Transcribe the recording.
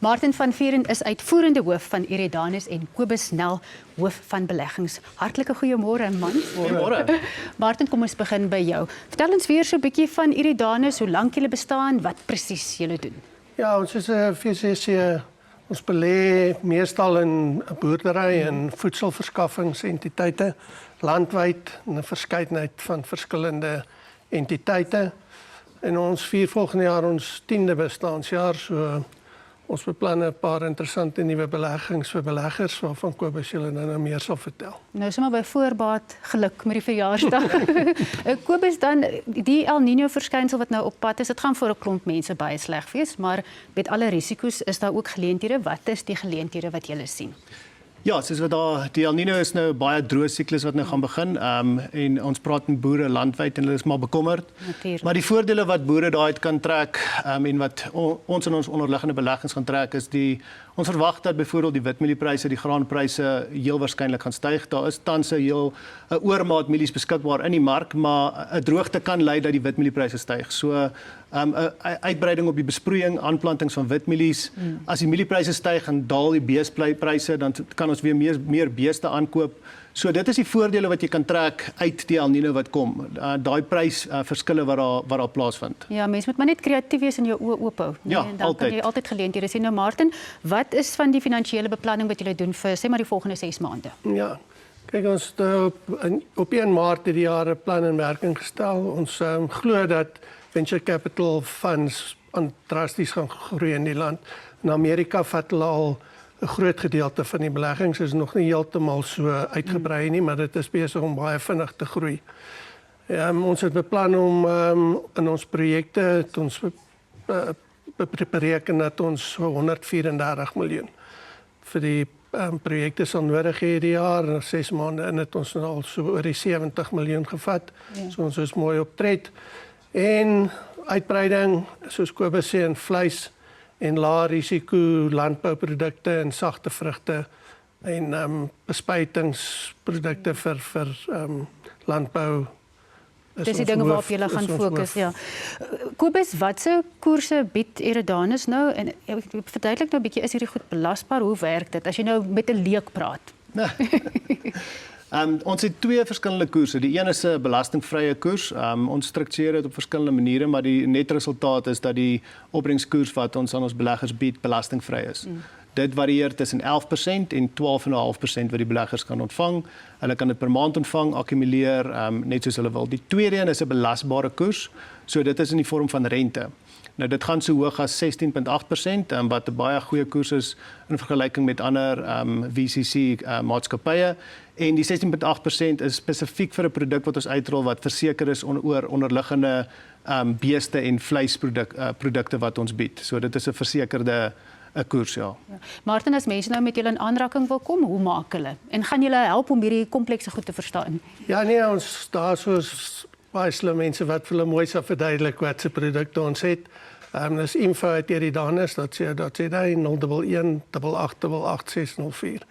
Martin van Vieren is uitvoerende hoof van Eridanus en Kobus Nel, hoof van beleggings. Hartlike goeiemôre man. Goeiemôre. Martin, kom ons begin by jou. Vertel ons weer so 'n bietjie van Eridanus, hoe lank julle bestaan, wat presies julle doen. Ja, ons is 'n VCC. Ons belê meestal in boerdery en voedselverskaffingsentiteite landwyd in 'n verskeidenheid van verskillende entiteite. En ons vier volgende jaar ons 10de bestaanjaar, so ons beplan 'n paar interessante nuwe beleggings vir beleggers waarvan Kobus julle nou meer sal vertel. Nou sommer by voorbaat geluk met die verjaarsdag. Kobus, dan die El Niño verskynsel wat nou op pad is, dit gaan vir 'n klomp mense baie sleg wees, maar met alle risiko's is daar ook geleenthede. Wat is die geleenthede wat julle sien? Ja, soos wat daar die El Niño is nou baie droë siklus wat nou gaan begin. En ons praat met boere landwyd en hulle is maar bekommerd. Natuurlijk. Maar die voordele wat boere daaruit kan trek en wat ons in ons onderliggende beleggings gaan trek is ons verwag dat byvoorbeeld die witmieliepryse, die graanpryse heel waarskynlik gaan styg. Daar is tans 'n oormaat mielies beskikbaar in die mark, maar 'n droogte kan lei dat die witmieliepryse styg. So 'n uitbreiding op die besproeiing, aanplantings van witmielies. As die mieliepryse styg en daal die beespryse, dan kan ons weer meer beeste aankoop. So dit is die voordele wat jy kan trek uit die El Niño wat kom. Daai prysverskille wat daar plaasvind. Ja, mens moet maar net kreatief wees en jou oë oop hou. Ja, en dan altyd. kan jy altyd geleenthede sien. Nou Martin, wat is van die finansiële beplanning wat julle doen vir sê maar die volgende 6 maande? Ja, kyk ons het op 1 Maart hierdie jaar 'n plan in werking gestel. Ons glo dat venture capital funds drasties gaan groei in die land. In Amerika vat hulle al 'n groot gedeelte van die beleggings, is nog nie heeltemal so uitgebrei nie, maar dit is besig om baie vinnig te groei. Ons het beplan om in ons projekte ons bereken dat ons 134 miljoen vir die projekte sal nodig hê hierdie jaar. En 6 maande in het ons al so oor die 70 miljoen gevat. Ja. So ons is mooi op tred. En uitbreiding, soos Kobus sê, in vleis en lae risiko landbouprodukte en sagte vrugte en bespuitingsprodukte vir landbou. Dis die dinge waarop julle gaan fokus, ja. Kobus, watse koerse bied Eridanus nou? En verduidelik nou 'n bietjie, is hierdie goed belasbaar? Hoe werk dit as jy nou met 'n leek praat? Ons het 2 verskillende koerse. Die een is 'n belastingvrye koers. Ons struktureer dit op verskillende maniere, maar die netresultaat is dat die opbrengskoers wat ons aan ons beleggers bied belastingvry is. Dit varieer tussen 11% en 12,5% wat die beleggers kan ontvang. Hulle kan dit per maand ontvang, akkumuleer, net soos hulle wil. Die tweede een is 'n belasbare koers. So dit is in die vorm van rente. Nou dit gaan so hoog as 16,8%, wat 'n baie goeie koers is in vergelyking met ander VCC maatskappye. En die 16,8% is spesifiek vir 'n produk wat ons uitrol wat verseker is oor onderliggende beeste en vleisprodukte wat ons bied. So dit is 'n versekerde 'n koers, ja. Martin, as mense nou met julle in aanraking wil kom, hoe maak hulle? En gaan julle help om hierdie komplekse goed te verstaan? Ja nee, ons daar soos baie slim mense wat vir hulle mooi sal verduidelik wat se produkte ons het. Dis info@eridanus.co.za 011 88 88 604.